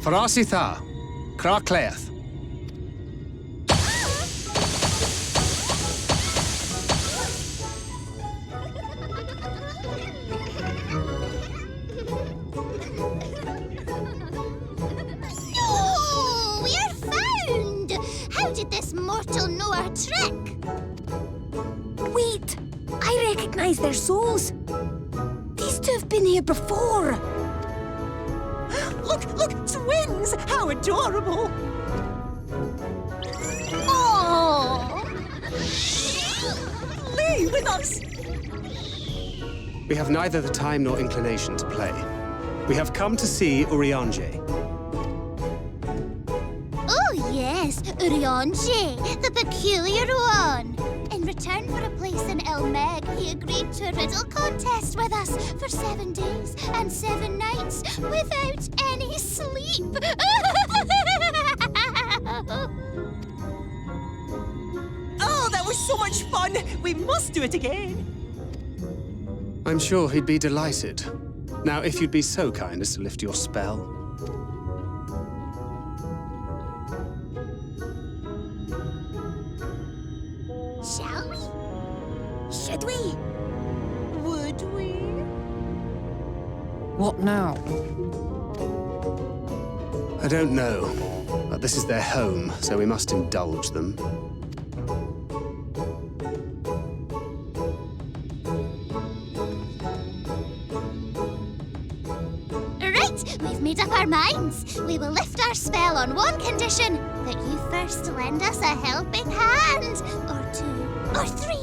Parasitha, Krakleath. Oh, we're found! How did this mortal know our trick? Wait! I recognize their souls. These two have been here before. Look, twins! How adorable! Oh! Lee, with us! We have neither the time nor inclination to play. We have come to see Urianger. Oh, yes, Urianger, the peculiar one. In return for a place in Elmeg, he agreed to a riddle contest with us for 7 days and 7 nights without any sleep. Oh, that was so much fun! We must do it again! I'm sure he'd be delighted. Now, if you'd be so kind as to lift your spell. Shall we? Should we? Would we? What now? I don't know, but this is their home, so we must indulge them. Right, we've made up our minds. We will lift our spell on one condition, that you first lend us a helping hand, or 2, or 3.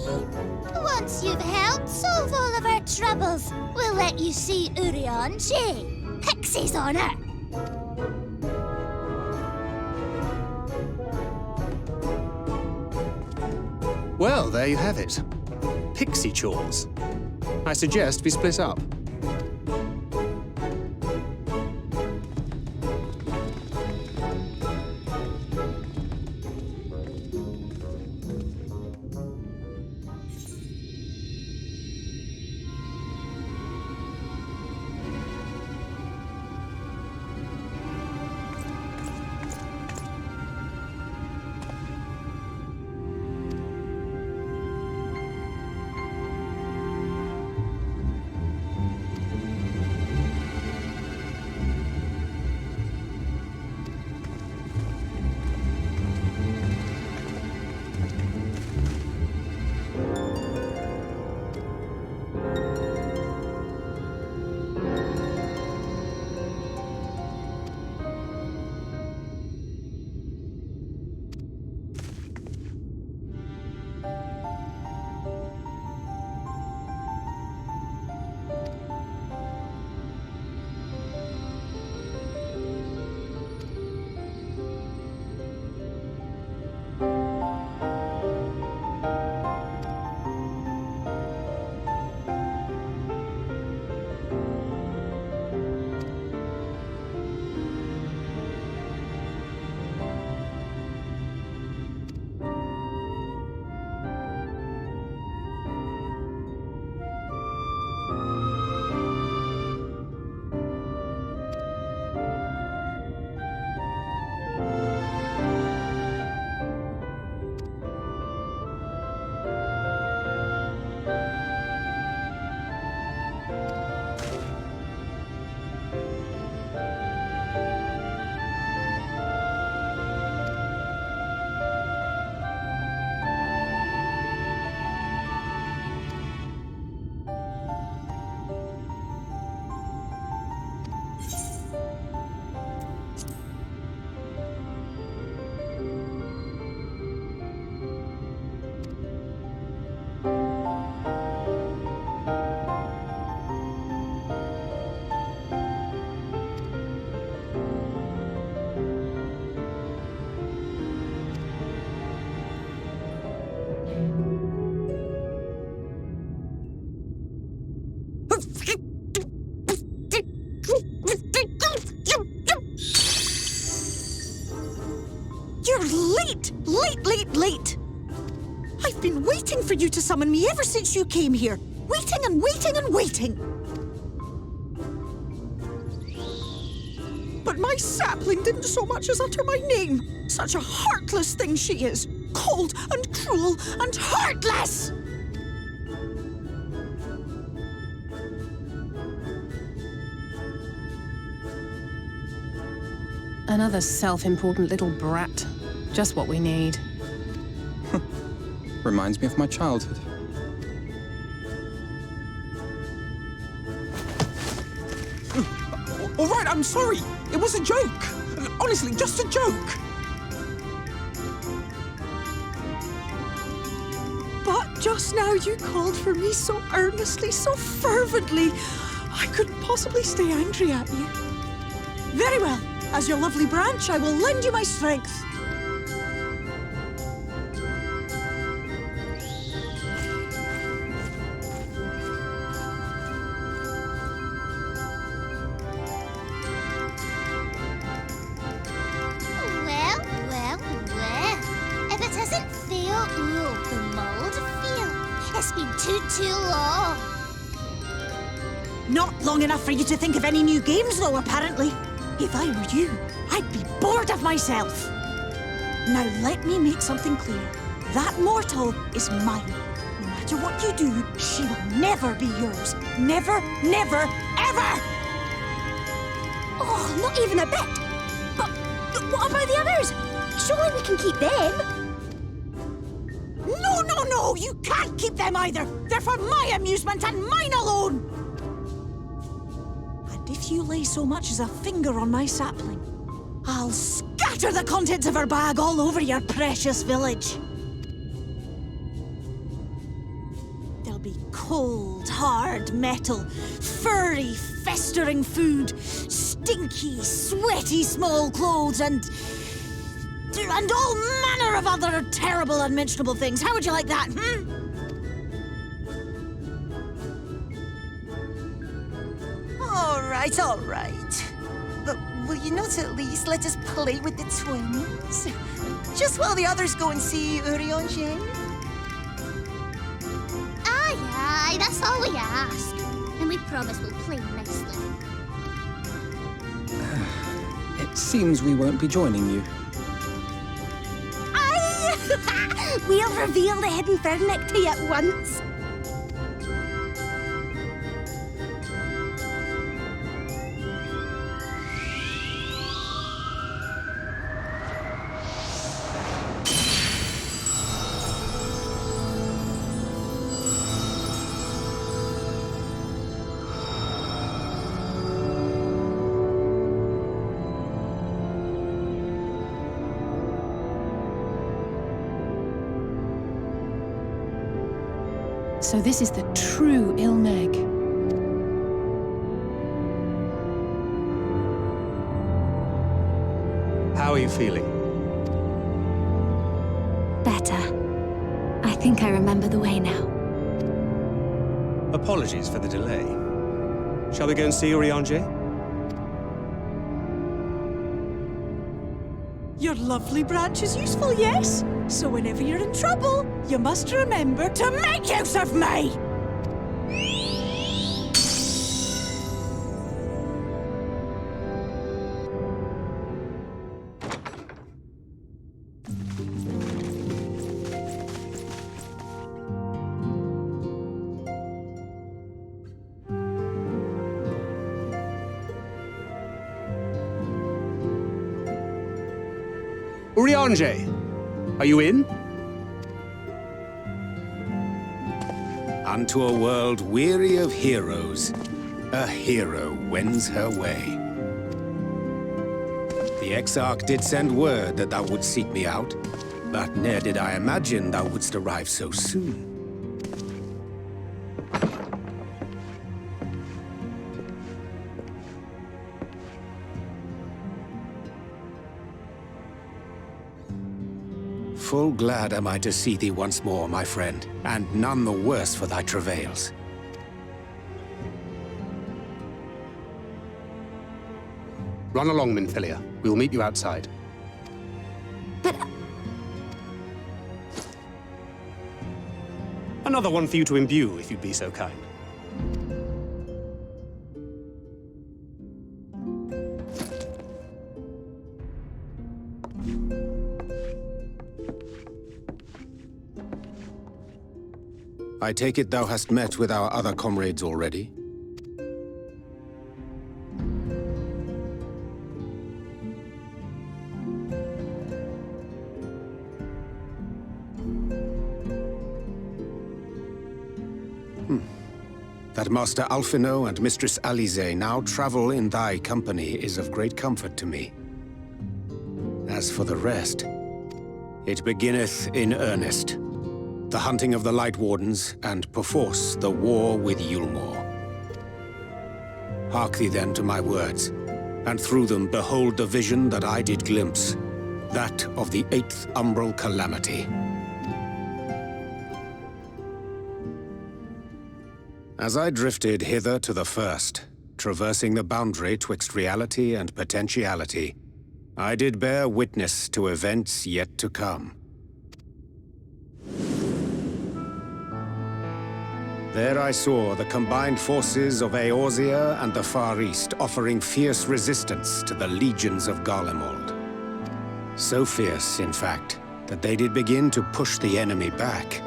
Once you've helped solve all of our troubles, we'll let you see Urianger, Pixie's honor. Well, there you have it. Pixie chores. I suggest we split up. Late! I've been waiting for you to summon me ever since you came here. Waiting and waiting and waiting. But my sapling didn't so much as utter my name. Such a heartless thing she is. Cold and cruel and heartless! Another self-important little brat. Just what we need. Reminds me of my childhood. All right, I'm sorry. It was a joke. Honestly, just a joke. But just now you called for me so earnestly, so fervently. I couldn't possibly stay angry at you. Very well. As your lovely branch, I will lend you my strength. Well, well, well. If it isn't Theo the mould Theo. It's been too long. Not long enough for you to think of any new games, though, apparently. If I were you, I'd be bored of myself. Now let me make something clear. That mortal is mine. No matter what you do, she will never be yours. Never, never, ever! Oh, not even a bit. But what about the others? Surely we can keep them. No, no, no! You can't keep them either! They're for my amusement and mine alone! And if you lay so much as a finger on my sapling, I'll scatter the contents of her bag all over your precious village. There'll be cold, hard metal, furry, festering food, stinky, sweaty small clothes, and all manner of other terrible, unmentionable things. How would you like that, All right. But will you not at least let us play with the twins? Just while the others go and see Urianger? Aye, aye, that's all we ask. And we promise we'll play nicely. It seems we won't be joining you. Aye! We'll reveal the hidden Fernic to you at once. So this is the true Ilmeg. How are you feeling? Better. I think I remember the way now. Apologies for the delay. Shall we go and see Urianger? Your lovely branch is useful, yes? So whenever you're in trouble, you must remember to make use of me! Urianger, are you in? Unto a world weary of heroes, a hero wends her way. The Exarch did send word that thou wouldst seek me out, but ne'er did I imagine thou wouldst arrive so soon. Full glad am I to see thee once more, my friend, and none the worse for thy travails. Run along, Minfilia. We will meet you outside. But Another one for you to imbue, if you'd be so kind. I take it thou hast met with our other comrades already? That Master Alphino and Mistress Alize now travel in thy company is of great comfort to me. As for the rest, it beginneth in earnest. The hunting of the Light Wardens, and perforce the war with Yulmore. Hark thee then to my words, and through them behold the vision that I did glimpse, that of the 8th Umbral Calamity. As I drifted hither to the first, traversing the boundary twixt reality and potentiality, I did bear witness to events yet to come. There I saw the combined forces of Eorzea and the Far East offering fierce resistance to the legions of Garlemald. So fierce, in fact, that they did begin to push the enemy back.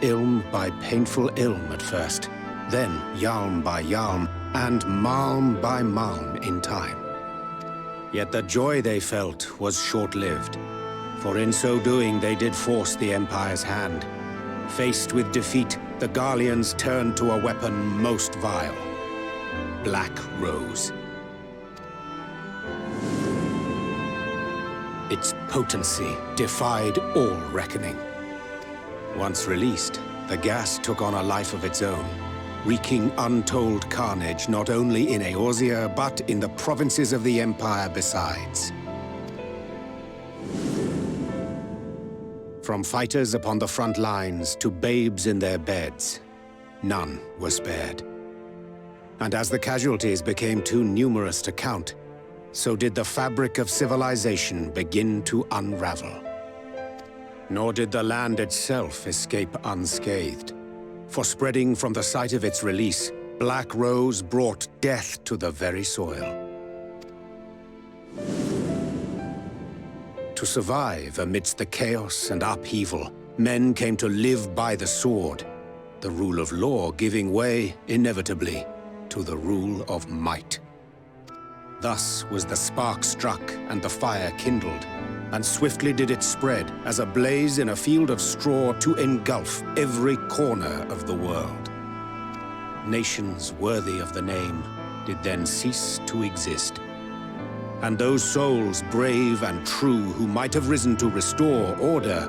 Ilm by painful ilm at first, then Yalm by Yalm, and Malm by Malm in time. Yet the joy they felt was short-lived, for in so doing they did force the Empire's hand. Faced with defeat, the Garleans turned to a weapon most vile: Black Rose. Its potency defied all reckoning. Once released, the gas took on a life of its own, wreaking untold carnage not only in Eorzea, but in the provinces of the Empire besides. From fighters upon the front lines to babes in their beds, none were spared. And as the casualties became too numerous to count, so did the fabric of civilization begin to unravel. Nor did the land itself escape unscathed. For spreading from the site of its release, Black Rose brought death to the very soil. To survive amidst the chaos and upheaval, men came to live by the sword, the rule of law giving way, inevitably, to the rule of might. Thus was the spark struck and the fire kindled, and swiftly did it spread as a blaze in a field of straw to engulf every corner of the world. Nations worthy of the name did then cease to exist. And those souls brave and true who might have risen to restore order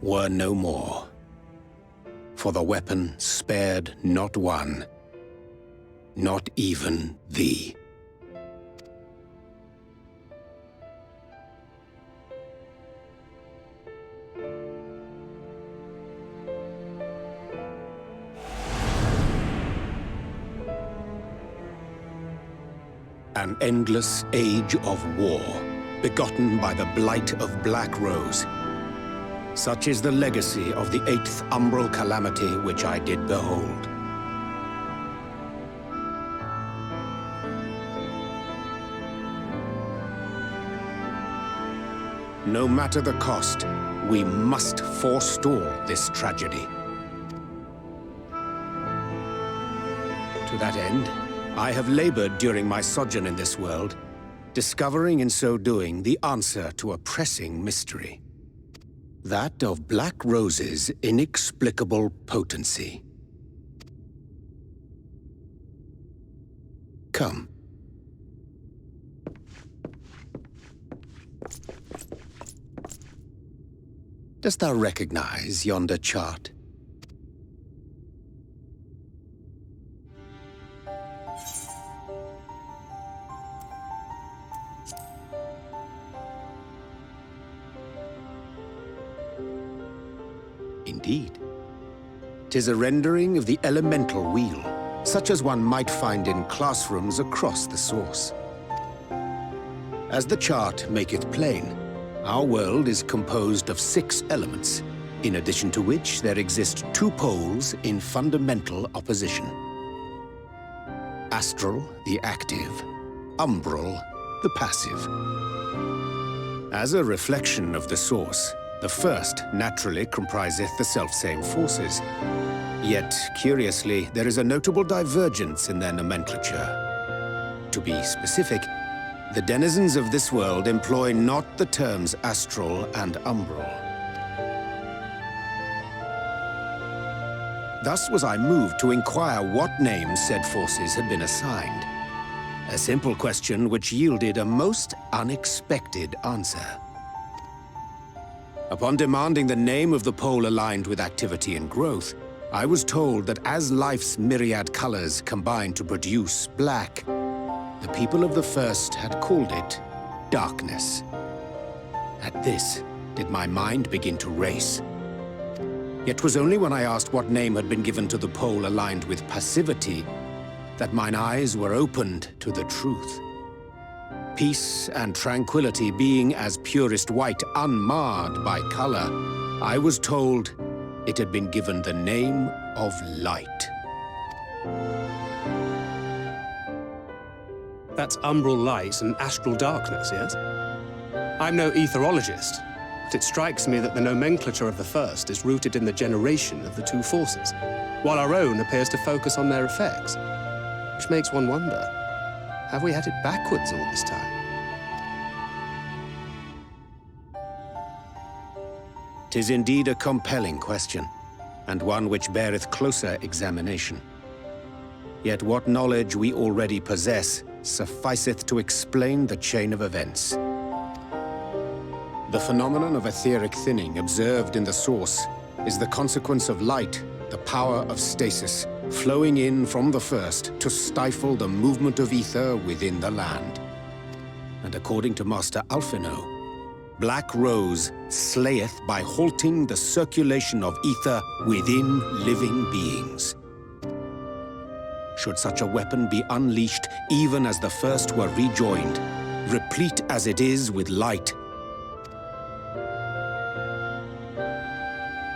were no more. For the weapon spared not one, not even thee. An endless age of war, begotten by the blight of Black Rose. Such is the legacy of the 8th Umbral Calamity which I did behold. No matter the cost, we must forestall this tragedy. To that end, I have labored during my sojourn in this world, discovering in so doing the answer to a pressing mystery. That of Black Rose's inexplicable potency. Come. Dost thou recognize yonder chart? Indeed. 'Tis a rendering of the elemental wheel, such as one might find in classrooms across the source. As the chart maketh plain, our world is composed of 6 elements, in addition to which there exist 2 poles in fundamental opposition. Astral, the active; umbral, the passive. As a reflection of the source, the first naturally compriseth the selfsame forces. Yet, curiously, there is a notable divergence in their nomenclature. To be specific, the denizens of this world employ not the terms astral and umbral. Thus was I moved to inquire what names said forces had been assigned. A simple question which yielded a most unexpected answer. Upon demanding the name of the pole aligned with activity and growth, I was told that as life's myriad colors combine to produce black, the people of the first had called it darkness. At this, did my mind begin to race. Yet 'twas only when I asked what name had been given to the pole aligned with passivity that mine eyes were opened to the truth. Peace and tranquility being as purest white, unmarred by color, I was told it had been given the name of light. That's umbral light and astral darkness, yes? I'm no etherologist, but it strikes me that the nomenclature of the first is rooted in the generation of the 2 forces, while our own appears to focus on their effects. Which makes one wonder, have we had it backwards all this time? 'Tis indeed a compelling question, and one which beareth closer examination. Yet what knowledge we already possess sufficeth to explain the chain of events. The phenomenon of etheric thinning observed in the source is the consequence of light, the power of stasis, flowing in from the first to stifle the movement of ether within the land. And according to Master Alphino, Black Rose slayeth by halting the circulation of ether within living beings. Should such a weapon be unleashed even as the first were rejoined, replete as it is with light,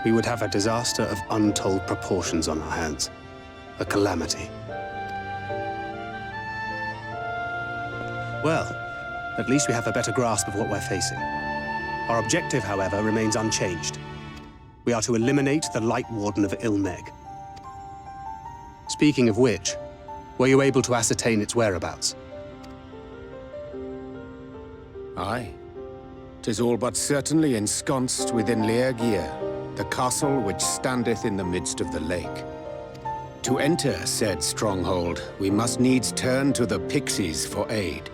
we would have a disaster of untold proportions on our hands. A calamity. Well, at least we have a better grasp of what we're facing. Our objective, however, remains unchanged. We are to eliminate the Light Warden of Ilmeg. Speaking of which, were you able to ascertain its whereabouts? Aye. 'Tis all but certainly ensconced within Leargear, the castle which standeth in the midst of the lake. To enter said stronghold, we must needs turn to the pixies for aid.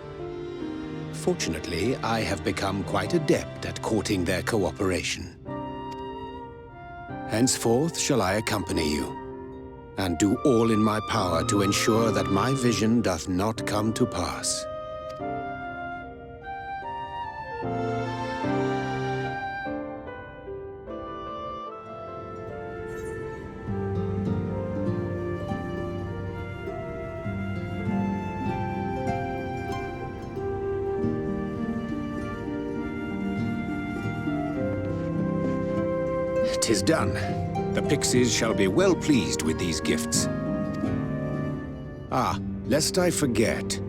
Fortunately, I have become quite adept at courting their cooperation. Henceforth shall I accompany you, and do all in my power to ensure that my vision doth not come to pass. "'Tis done. The pixies shall be well pleased with these gifts. Ah, lest I forget.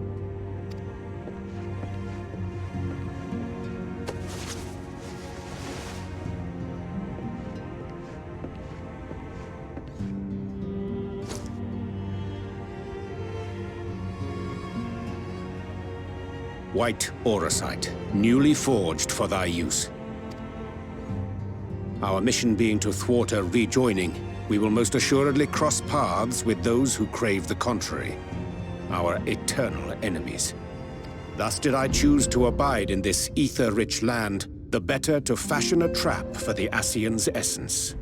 White auracite, newly forged for thy use. Our mission being to thwart a rejoining, we will most assuredly cross paths with those who crave the contrary, our eternal enemies. Thus did I choose to abide in this ether-rich land, the better to fashion a trap for the Ascian's essence.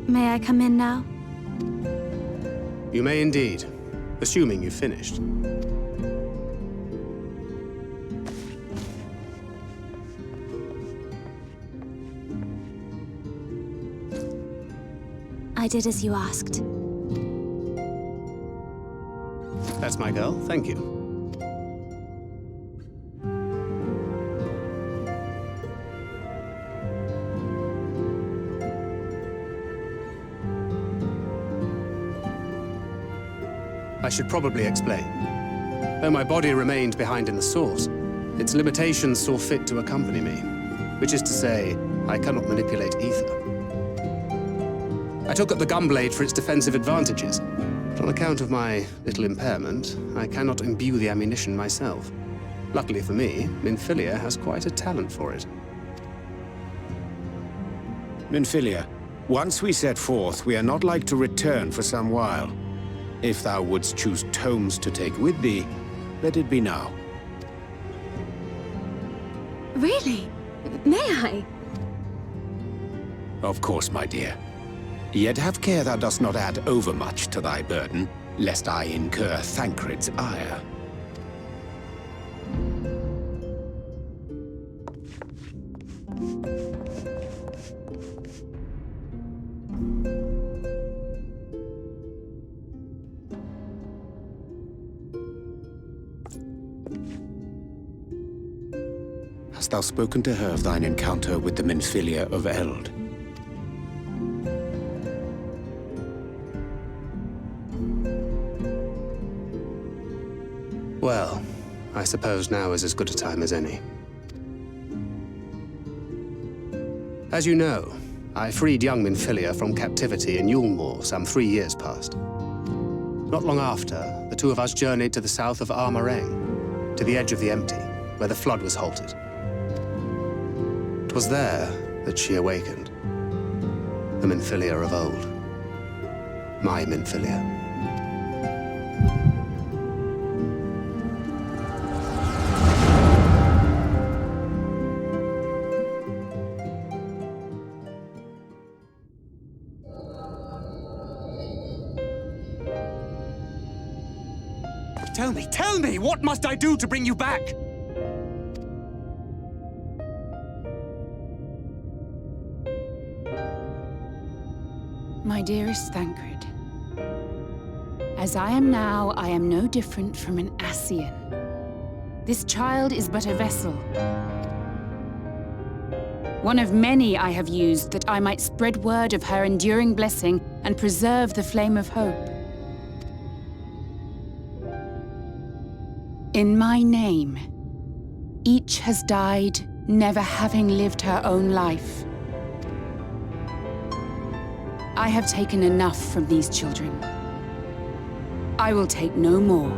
May I come in now? You may indeed, assuming you've finished. I did as you asked. That's my girl, thank you. I should probably explain. Though my body remained behind in the Source, its limitations saw fit to accompany me, which is to say, I cannot manipulate ether. I took up the gunblade for its defensive advantages, but on account of my little impairment, I cannot imbue the ammunition myself. Luckily for me, Minfilia has quite a talent for it. Minfilia, once we set forth, we are not like to return for some while. If thou wouldst choose tomes to take with thee, let it be now. Really? May I? Of course, my dear. Yet have care thou dost not add overmuch to thy burden, lest I incur Thancred's ire. Hast thou spoken to her of thine encounter with the Minfilia of Eld? Well, I suppose now is as good a time as any. As you know, I freed young Minfilia from captivity in Yulmore some 3 years past. Not long after, the two of us journeyed to the south of Armareng, to the edge of the Empty, where the flood was halted. It was there that she awakened. The Minfilia of old. My Minfilia. Tell me, what must I do to bring you back? My dearest Thancred, as I am now, I am no different from an Ascian. This child is but a vessel. One of many I have used that I might spread word of her enduring blessing and preserve the flame of hope. In my name, each has died, never having lived her own life. I have taken enough from these children. I will take no more.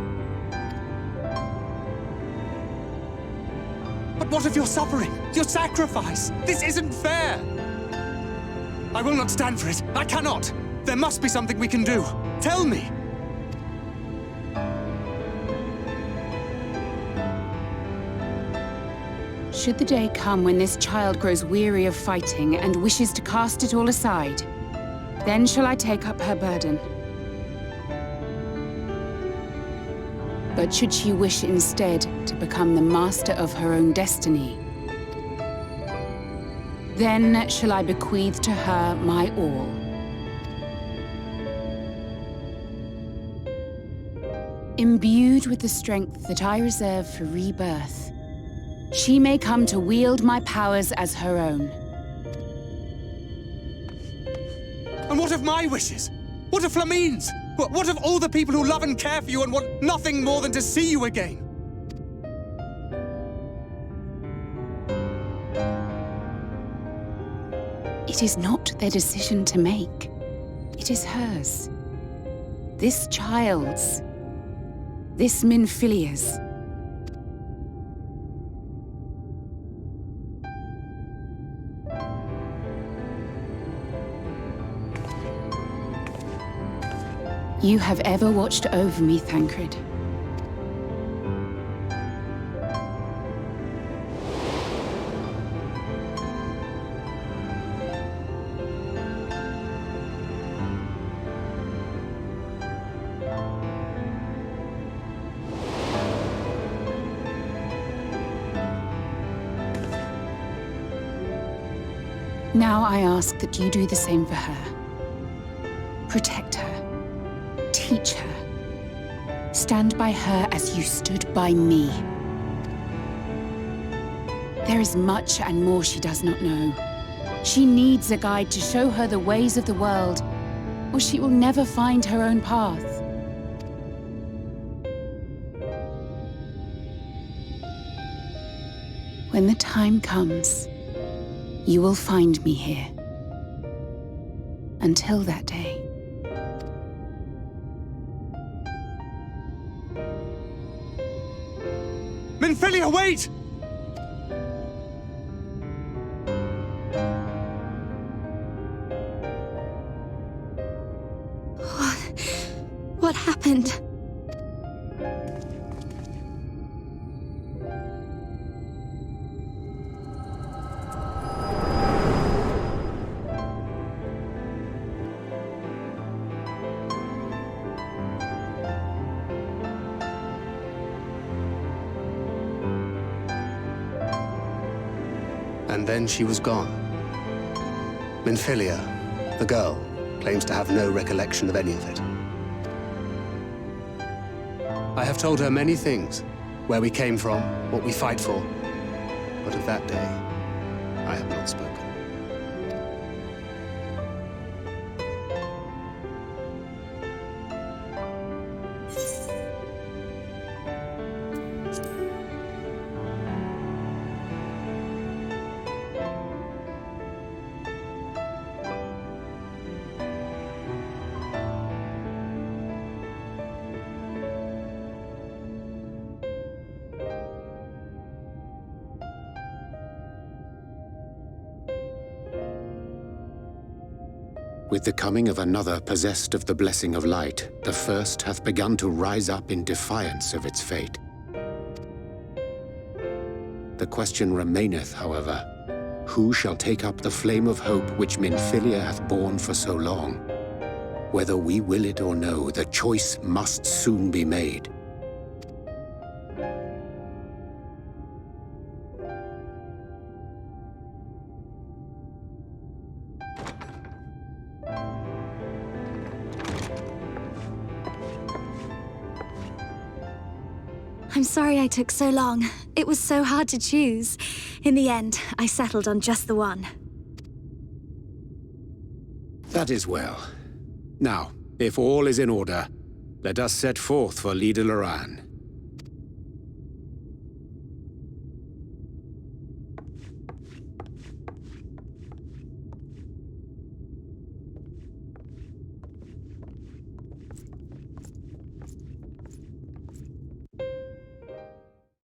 But what of your suffering? Your sacrifice? This isn't fair! I will not stand for it. I cannot! There must be something we can do. Tell me! Should the day come when this child grows weary of fighting and wishes to cast it all aside, then shall I take up her burden. But should she wish instead to become the master of her own destiny, then shall I bequeath to her my all. Imbued with the strength that I reserve for rebirth, she may come to wield my powers as her own. And what of my wishes? What of Flamine's? What of all the people who love and care for you and want nothing more than to see you again? It is not their decision to make. It is hers. This child's. This Minfilia's. You have ever watched over me, Thancred. Now I ask that you do the same for her. Protect her. Teach her. Stand by her as you stood by me. There is much and more she does not know. She needs a guide to show her the ways of the world, or she will never find her own path. When the time comes, you will find me here. Until that day. Minfilia, wait! What happened? And then she was gone. Minfilia, the girl, claims to have no recollection of any of it. I have told her many things, where we came from, what we fight for, but of that day, I have not spoken. With the coming of another possessed of the blessing of light, the first hath begun to rise up in defiance of its fate. The question remaineth, however, who shall take up the flame of hope which Minfilia hath borne for so long? Whether we will it or no, the choice must soon be made. I'm sorry I took so long. It was so hard to choose. In the end, I settled on just the one. That is well. Now, if all is in order, let us set forth for Lida Loran.